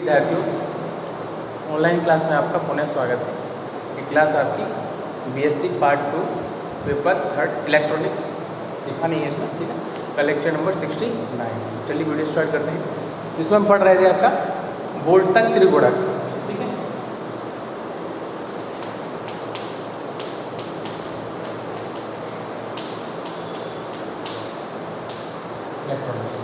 विद्यार्थियों, online class में आपका पुनः स्वागत है। ये क्लास आपकी बीएससी पार्ट 2 पेपर 3 इलेक्ट्रॉनिक्स लिखा नहीं है इसमें, ठीक है। का लेक्चर नंबर 69। चलिए वीडियो स्टार्ट करते हैं। इसमें हम पढ़ रहे थे आपका बोल्टन त्रिगुणक, ठीक है। इलेक्ट्रॉनिक्स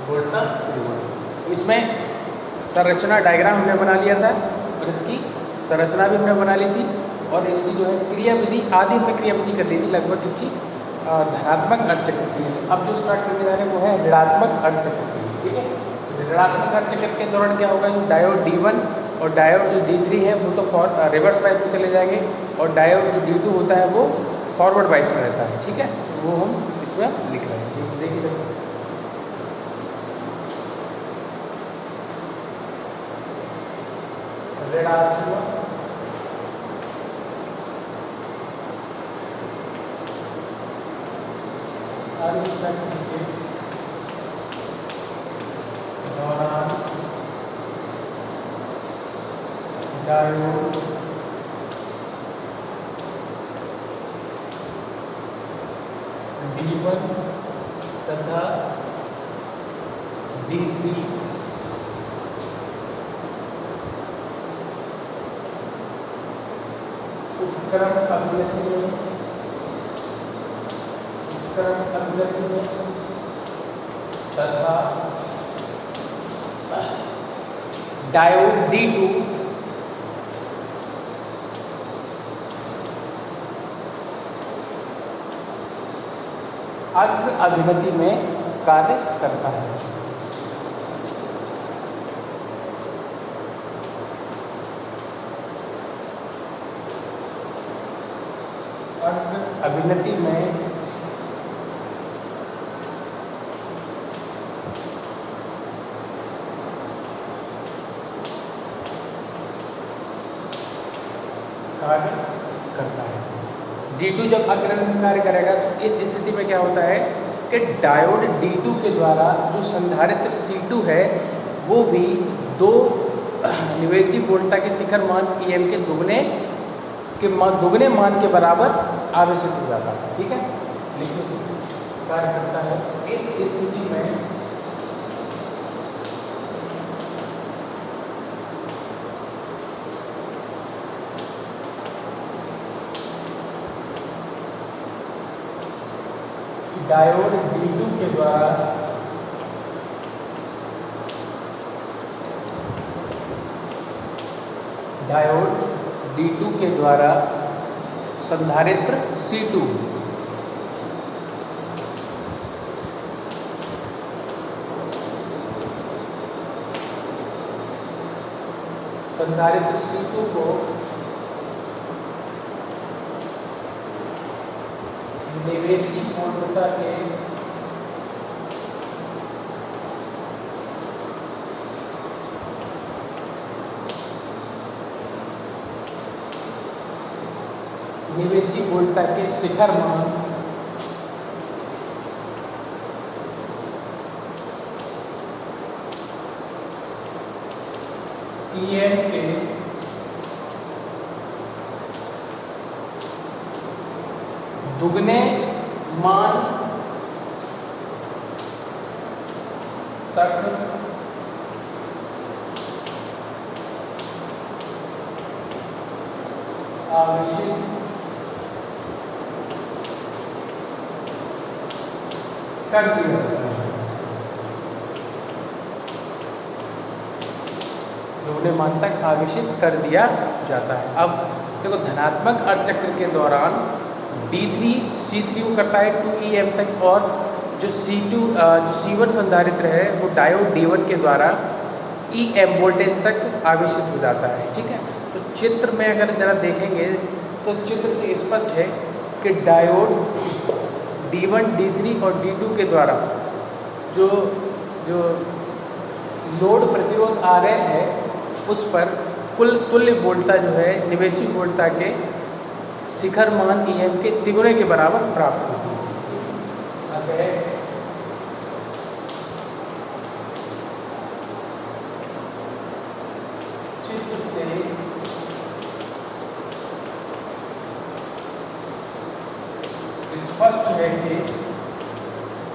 बोल्टन त्रिगुणक, इसमें संरचना डायग्राम हमने बना लिया था और इसकी संरचना भी हमने बना ली थी और इसकी जो है क्रियाविधि आदि में क्रियाविधि कर ली थी लगभग इसकी धनात्मक अर्धचक्र की। अब जो स्टार्ट करने जा रहे हैं वो है ऋणात्मक अर्धचक्र की, ठीक है। ऋणात्मक अर्धचक्र के दौरान क्या होगा, जो डायोड D1 और डायोड जो D3 है वो तो रिवर्स वाइज में चले जाएंगे और डायोड जो D2 होता है वो फॉरवर्ड वाइज में रहता है, ठीक है। वो हम इसमें लिख रहे हैं, देखिए ऋणात्मक अर्धचक्र के दौरान डायोड D1 तथा D3 उपकरण अभिव्यक्ति में तथा डायोड D2 अग्र अभिनति में कार्य करता है। अग्र अभिनति में कार्य करता है। D2 जब अग्रणी में कार्य करेगा तो इस स्थिति में क्या होता है कि डायोड D2 के द्वारा जो संधारित्र C2 है वो भी दो निवेशी वोल्टा के शिखर मान EM के दुगने मान के बराबर आवेशित हो जाता है, ठीक है। लेकिन कार्य करता है इस स्थिति में डायोड D2 के द्वारा संधारित्र C2 को निवेशी पूर्णता के शिखर मान EM के दुगने मान तक आवेशित कर दिया जाता है। दुगने मान तक आवेशित कर दिया जाता है। अब देखो धनात्मक अर्धचक्र के दौरान D3 C3 को करता है 2EM तक और जो C1 संधारित्र है वो डायोड D1 के द्वारा EM वोल्टेज तक आवेशित हो जाता है, ठीक है। तो चित्र में अगर जरा देखेंगे तो चित्र से स्पष्ट है कि डायोड D1, D3 और D2 के द्वारा जो लोड प्रतिरोध RL है उस पर कुल तुल्य वोल्टता जो है निवेशित वोल्टता के शिखर मान EM के तिगुने के बराबर प्राप्त होती है। अतः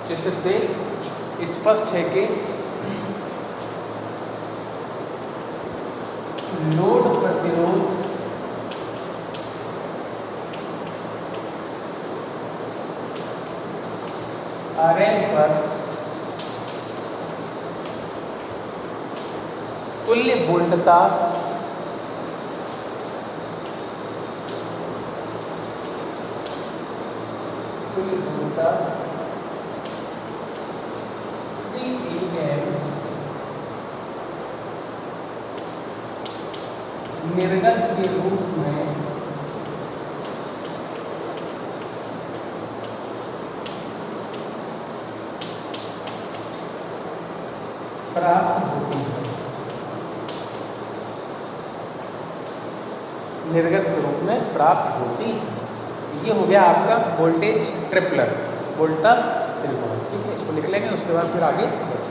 चित्र से स्पष्ट है कि लोड प्रतिरोध RL पर तुल्य वोल्टता निर्गत के रूप में प्राप्त होती है। निर्गत के रूप में प्राप्त होती है। ये हो गया आपका वोल्टेज ट्रिपलर, वोल्टता त्रिकोण। ठीक है, इसको लिख लेंगे, उसके बाद फिर आगे बढ़ते हैं।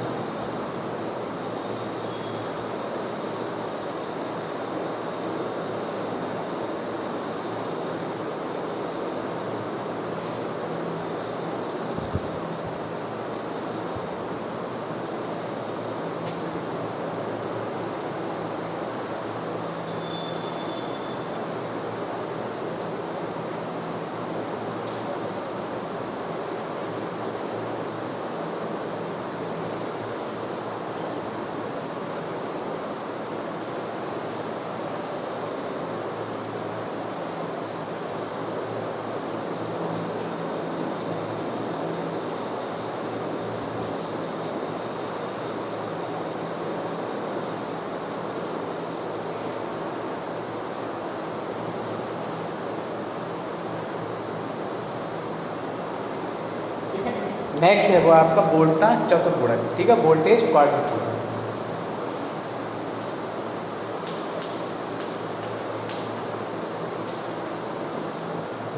नेक्स्ट है वो आपका वोल्टता चतुर्गुणक। ठीक है, वोल्टेज क्वाड्रुप्ल।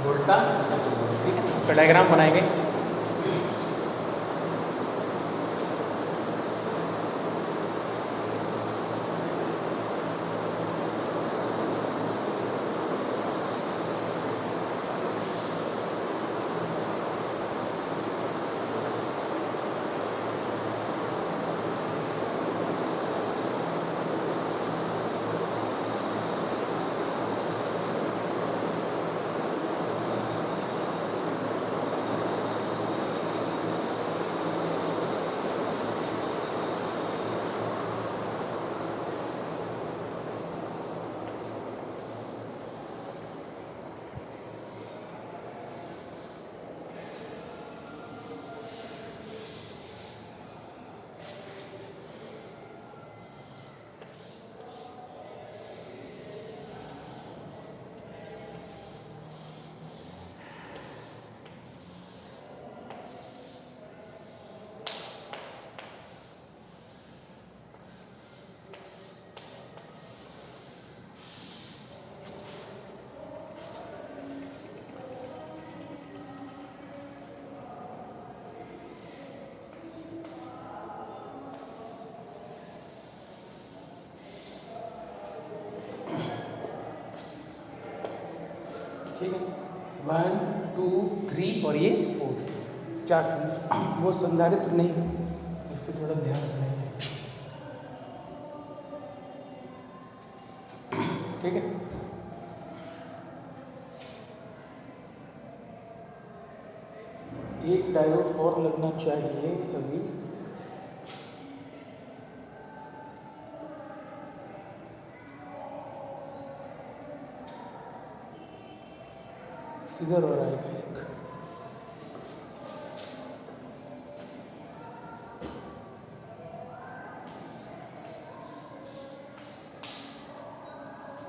वोल्टता चतुर्गुणक। ठीक है, इसका डायग्राम बनाएंगे। ठीक है, 1 2 3 और ये 4, 4 वो संधारित्र नहीं है, इस पर थोड़ा ध्यान रखना है। ठीक है, एक डायोड और लगना चाहिए अभी। इधर हो रहा है एक।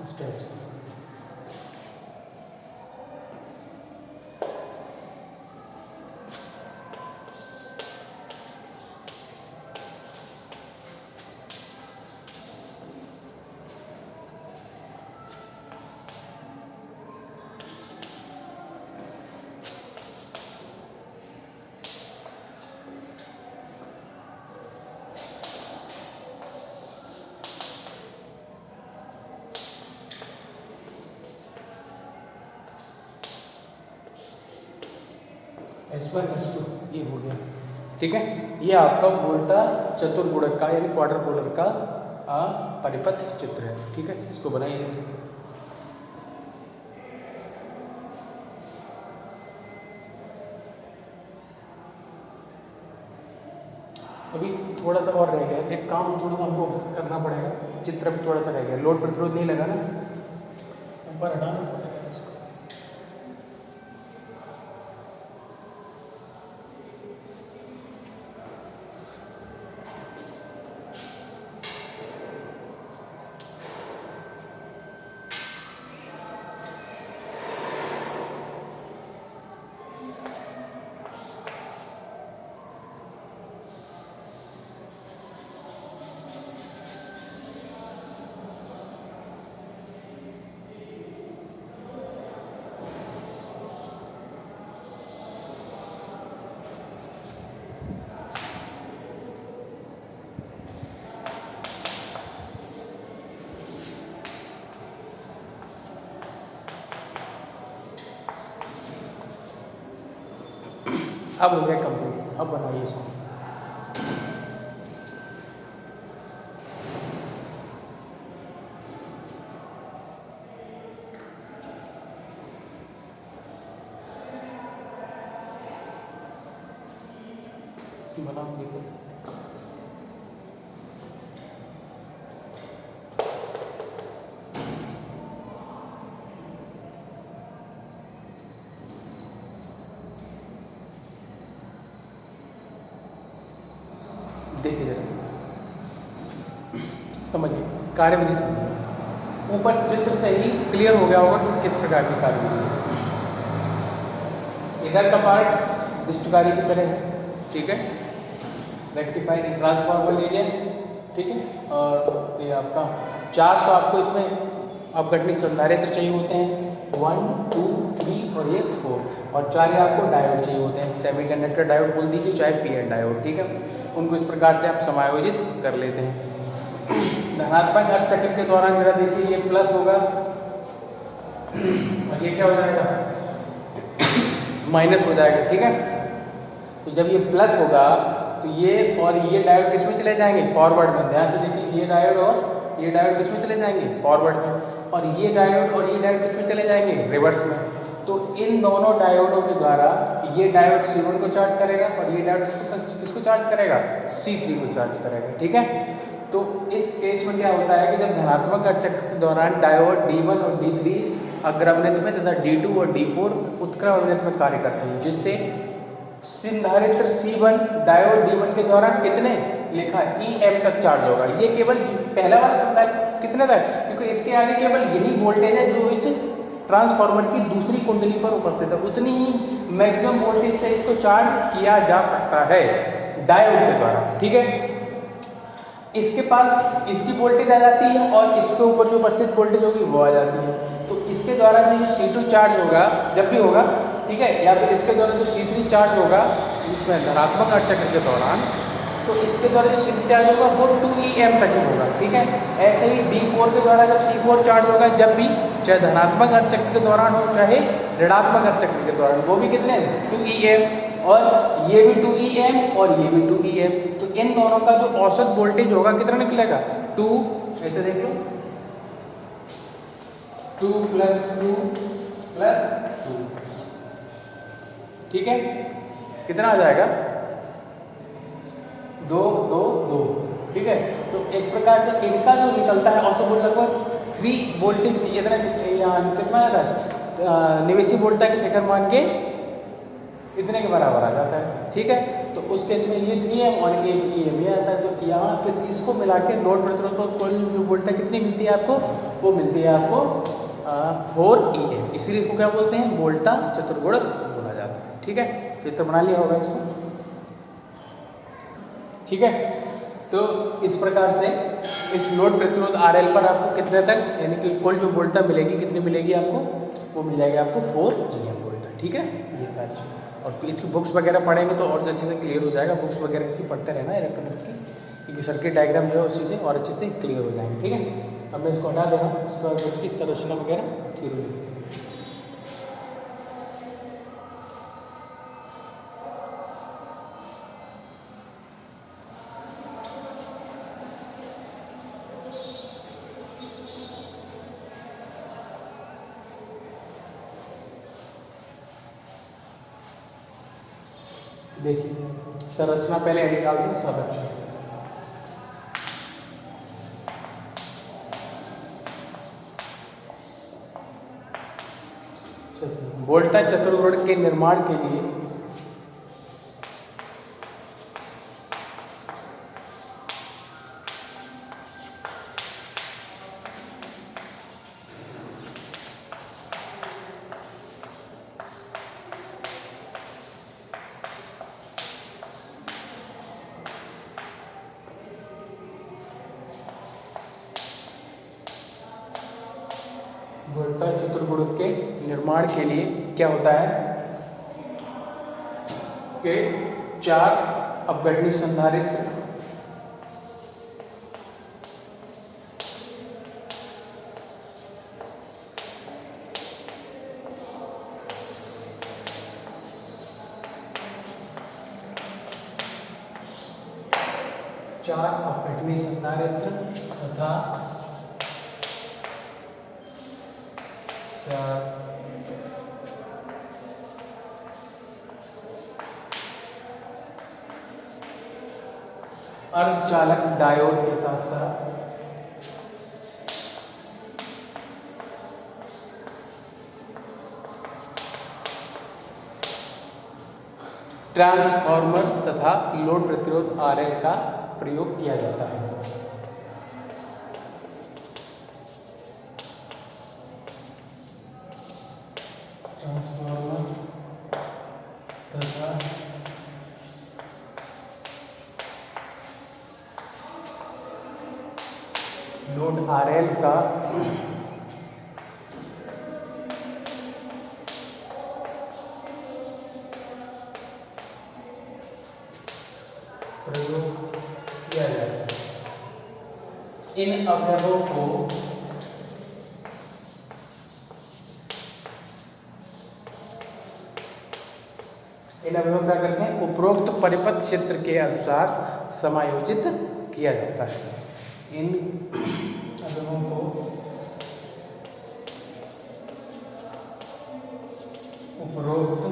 इस टाइप से S1 S2 ये हो गया, ठीक है। ये आपका वोल्टा चतुर्गुणक का यानी क्वाड्र पोलर का परिपथ चित्र है, ठीक है। इसको बनाइए। अभी थोड़ा सा और रह गया, एक काम थोड़ा सा हमको करना पड़ेगा, चित्र भी थोड़ा सा रह गया, लोड प्रतिरोध नहीं लगा ना, ऊपर हटाना पड़ेगा इसको। अब हो गया कंप्लीट, अब बनाइए इसको। बनाओ देखो। देखिए जरा, समझिए कार्यविधि समझिए। ऊपर चित्र से ही क्लियर हो गया होगा कि किस प्रकार की कार्यविधि है। इधर का पार्ट दिष्टकारी की तरह है, ठीक है। रेक्टिफायर ट्रांसफार्मर ले लिया, ठीक है। और ये आपका चार तो आपको इसमें अपघटनी संधारित्र चाहिए होते हैं, 1 2 3 और ये 4, और चार ये आपको डायोड चाहिए होते हैं, सेमीकंडक्टर डायोड बोल दीजिए चाहे पीएन डायोड, ठीक है। उनको इस प्रकार से आप समायोजित कर लेते हैं। धनात्मक अर्धचक्र के दौरान जरा देखिए, ये प्लस होगा और ये क्या हो जाएगा, माइनस हो जाएगा, ठीक है। तो जब ये प्लस होगा तो ये और ये डायोड किस में चले जाएंगे, फॉरवर्ड में। ध्यान से देखिए, ये डायोड और ये डायोड किस में चले जाएंगे, फॉरवर्ड में, और ये डायोड और ये डायोड किस में चले जाएंगे, रिवर्स में। तो इन दोनों डायोडों के द्वारा ये डायोड C1 को चार्ज करेगा और ये डायोड किसको चार्ज करेगा, C3 को चार्ज करेगा, ठीक है। तो इस केस में क्या होता है कि जब धनात्मक अर्धचक्र के दौरान डायोड D1 और D3 अग्रवृत्त में तथा D2 और D4 उत्क्रमवृत्त में कार्य करते हैं, जिससे संधारित्र C1 डायोड D1 के दौरान कितने लिखा EM तक चार्ज होगा। ये केवल पहला वाला संधारित्र कितने तक, क्योंकि इसके आगे केवल यही वोल्टेज है जो इस ट्रांसफार्मर की दूसरी कुंडली पर उपस्थित है, उतनी ही मैक्सिमम वोल्टेज से इसको चार्ज किया जा सकता है डायोड के द्वारा, ठीक है। इसके पास इसकी वोल्टेज आ जाती है और इसके ऊपर जो उपस्थित वोल्टेज होगी वो आ जाती है। तो इसके द्वारा जो C2 चार्ज होगा जब भी होगा, ठीक है, या फिर इसके द्वारा जो C3 चार्ज होगा इसमें धनात्मक अर्धचक्र के दौरान, तो इसके द्वारा जो C3 चार्ज होगा वो 2EM तक ही होगा, ठीक है। ऐसे ही D4 के द्वारा जब C4 चार्ज होगा जब भी, चाहे धनात्मक अर्धचक्र के दौरान हो चाहे ऋणात्मक अर्धचक्र के दौरान, वो भी कितने 2EM, और ये भी 2EM और ये भी 2EM। तो इन दोनों का जो औसत वोल्टेज होगा कितना निकलेगा, 2, ऐसे देख लो, 2 + 2 + 2, ठीक है। कितना आ जाएगा, 2 2 2, ठीक है। तो इस प्रकार से इनका जो निकलता है औसत वोल्टेज लगभग 3 वोल्टेज इतना कितना आता है, निवेशी वोल्टेज के शिखर मान के इतने के बराबर आ जाता है, ठीक है। तो उस केस में ये 3M और ये EM ये आता है। तो यहाँ फिर इसको मिला के लोड प्रतिरोध को कुल जो वोल्टेज कितनी मिलती है आपको, वो मिलती है आपको 4EM, इसीलिए इसको क्या बोलते हैं, वोल्टा चतुर्गुणक बोला जाता है, ठीक है। चित्र बना लिया होगा इसको, ठीक है। तो इस प्रकार से इस लोड प्रतिरोध RL पर आपको कितने तक, यानी कि कुल जो वोल्टा मिलेगी कितनी मिलेगी आपको, वो मिल जाएगी आपको 4EM वोल्टा, ठीक है। ये सारी चीज़, और इसकी बुक्स वगैरह पढ़ेंगे तो और अच्छे से क्लियर हो जाएगा। बुक्स वगैरह इसकी पढ़ते रहना इलेक्ट्रॉनिक्स की, क्योंकि सर्किट डायग्राम जो है उस चीज़ें और अच्छे से क्लियर हो जाएंगे, ठीक है। अब मैं इसको हटा दे रहा हूँ, उसके बाद इसकी संरचना वगैरह क्लियर हो जाएगी। देखिए संरचना पहले निकालते हैं, संरचना। वोल्टा चतुर्भुज के निर्माण के लिए वोल्टा चतुर्भुज के निर्माण के लिए क्या होता है कि 4 अपघटनी संधारित्र, तथा 4 अर्धचालक डायोड के साथ साथ ट्रांसफार्मर तथा लोड प्रतिरोध RL का प्रयोग किया जाता है। ट्रांसफार्मर तथा लोड RL का प्रयोग किया जाता है। इन अवयवों को क्या करते हैं, उपरोक्त परिपथ क्षेत्र के अनुसार समायोजित किया जाता है। इन अवयवों को उपरोक्त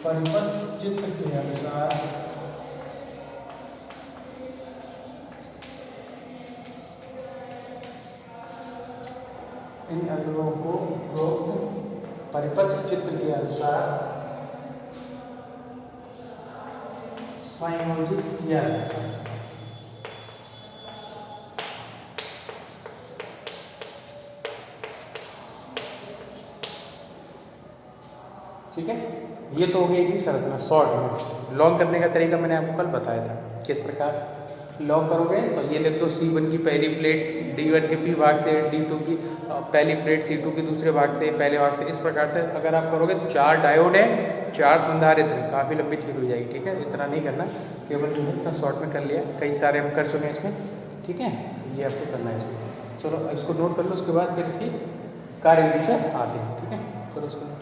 परिपथ चित्र के अनुसार इन अवयवों को उपरोक्त परिपथ चित्र के अनुसार संयोजित किया जाता है। ठीक है, ये तो हो गई इसकी संरचना शॉर्ट में। लॉन्ग करने का तरीका मैंने आपको कल बताया था किस प्रकार लॉन्ग करोगे। तो ये लिख दो C1 की पहली प्लेट D1 के P भाग से, D2 की पहली प्लेट C2 के दूसरे भाग से, पहले भाग से। इस प्रकार से अगर आप करोगे 4 डायोड है, 4 संधारित्र, काफ़ी लंबी चीज हो जाएगी। ठीक है, इतना नहीं करना, केवल जो है इतना शॉर्ट में कर लिया, कई सारे हम कर चुके हैं इसमें। ठीक है, तो ये आपको करना है इसमें। चलो इसको नोट कर लो, उसके बाद फिर इसकी कार्यविधि से आते हैं। ठीक है, चलो इसको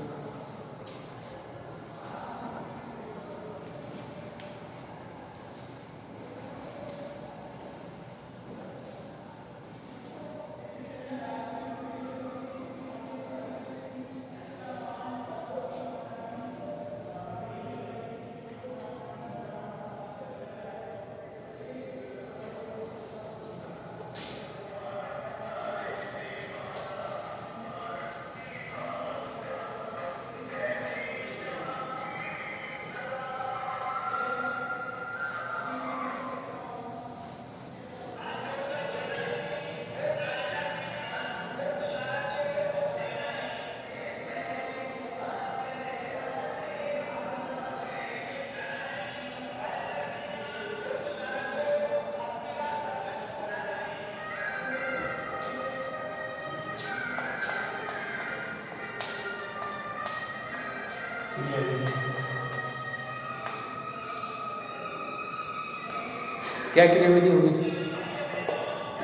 क्या क्रियाविधि होगी इसकी,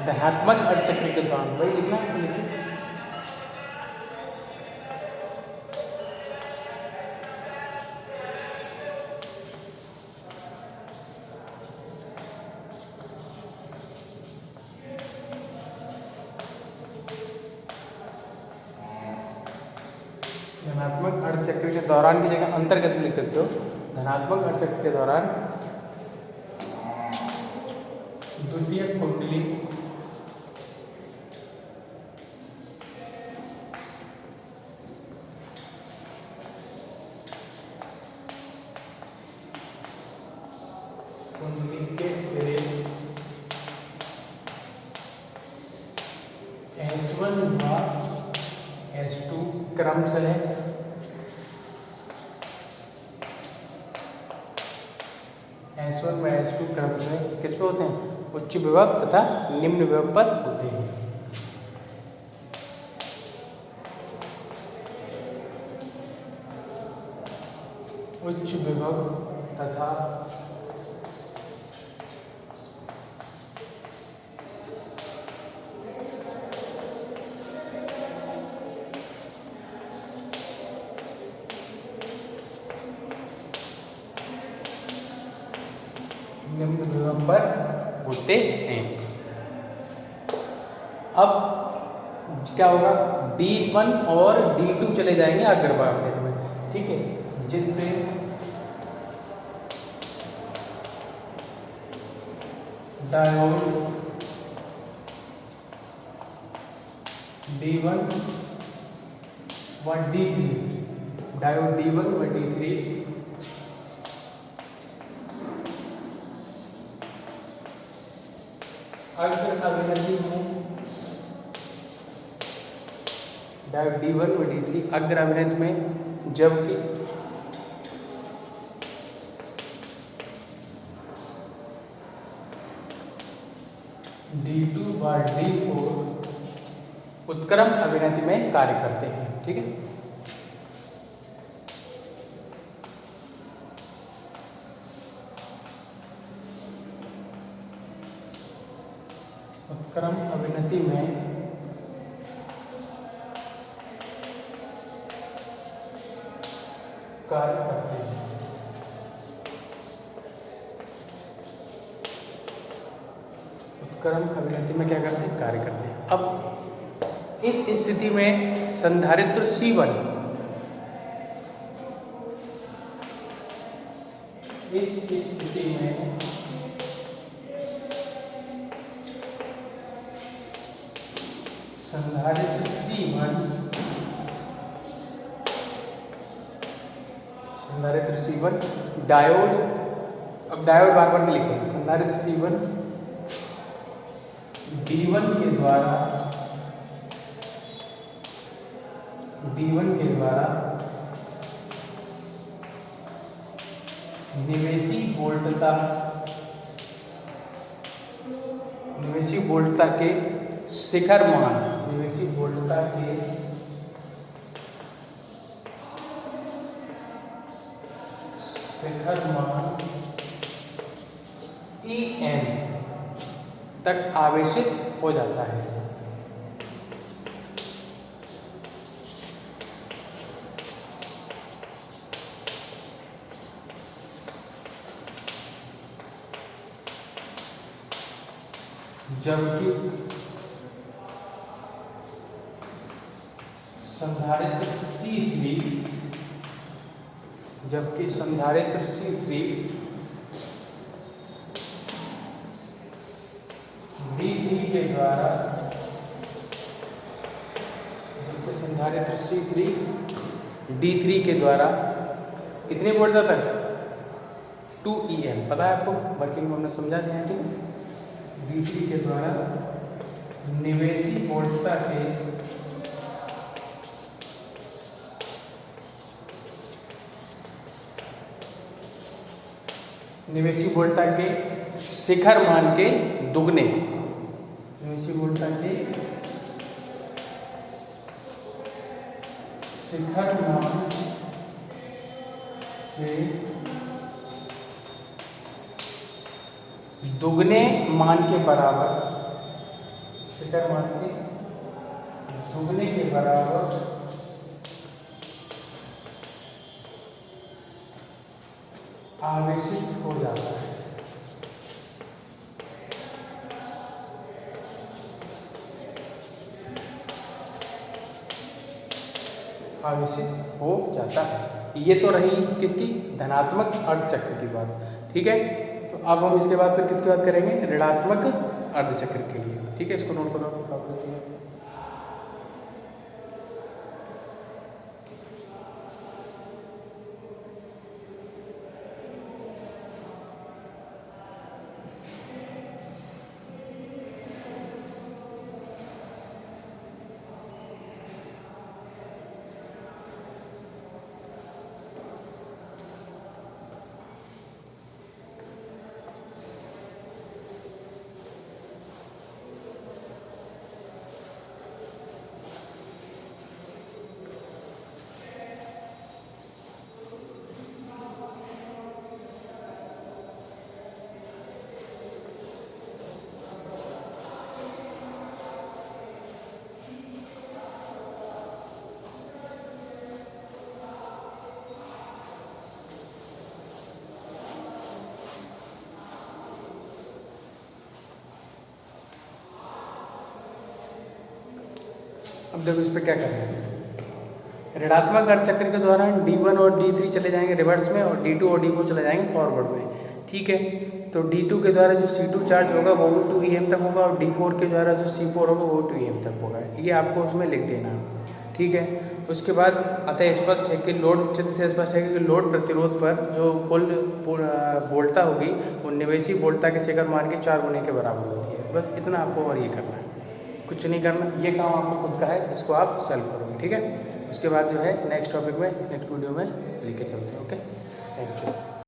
धनात्मक अर्धचक्र के दौरान, वही लिखना लिखिए। धनात्मक अर्धचक्र के दौरान की जगह अंतर्गत भी लिख सकते हो। धनात्मक अर्धचक्र के दौरान द्वितीयक कुंडली के सिरे S1 व S2 क्रमशः S1 व S2 क्रमशः किस पे होते हैं? उच्च विभव तथा निम्न विभव पर होते हैं। उच्च विभव तथा निम्न विभव पर होते हैं। अब क्या होगा? D1 और D2 चले जाएंगे अग्रभाग में, ठीक है, जिससे डायोड D1 व D3, डायोड D1 व D3 अग्र अभिनति में, डायोड D1 व D3 अग्र अभिनति में, जबकि D2 व D4 उत्क्रम अभिनति में कार्य करते हैं। ठीक है, उत्क्रम अभिनति में कार्य करते हैं। उत्क्रम अभिनति में क्या करते हैं? कार्य करते हैं। अब इस स्थिति में संधारित्र C1 इस स्थिति में संधारित्र C1 डायोड, अब डायोड बार बार नहीं लिखेंगे, संधारित्र C1 D1 के द्वारा निवेशी वोल्टता के शिखर मान, निवेशी वोल्टता के शिखर मान EN तक आवेशित हो जाता है। जबकि संधारित्र C3 D3 के द्वारा, जबकि संधारित्र C3 D3 के द्वारा कितने वोल्ट तक? 2EN, पता है आपको, वर्किंग में हमने समझा दिया है। ठीक है, D3 के द्वारा निवेशी वोल्टता के शिखर मान के दुगने, निवेशी वोल्टता के शिखर मान के दुगने मान के बराबर, शिखर मान के दुगने के बराबर आवेशित हो जाता है। आवेशित हो जाता है। ये तो रही किसकी, धनात्मक अर्धचक्र की बात, ठीक है। तो अब हम इसके बाद फिर किसकी बात करेंगे, ऋणात्मक अर्धचक्र के लिए, ठीक है। इसको नोट करो आप। अब देखो इस पर क्या करना है। ऋणात्मक अर्धचक्र के दौरान D1 और D3 चले जाएंगे रिवर्स में, और D2 और D4 चले जाएंगे फॉरवर्ड में, ठीक है। तो D2 के द्वारा जो C2 चार्ज होगा वो भी 2em तक होगा, और D4 के द्वारा जो C4 होगा वो 2em तक होगा। ये आपको उसमें लिख देना, ठीक है। उसके बाद अतः स्पष्ट है कि लोड, चित्र से स्पष्ट है कि लोड प्रतिरोध पर जो कुल वोल्टता होगी वो निवेशी वोल्टता के शिखर मान के 4 गुने के बराबर होती है। बस इतना आपको और ये करना है, कुछ नहीं करना। ये काम आपको खुद का है, इसको आप सॉल्व करोगे, ठीक है। उसके बाद जो है नेक्स्ट टॉपिक में, नेक्स्ट वीडियो में लेके चलते हैं। Okay, thank you.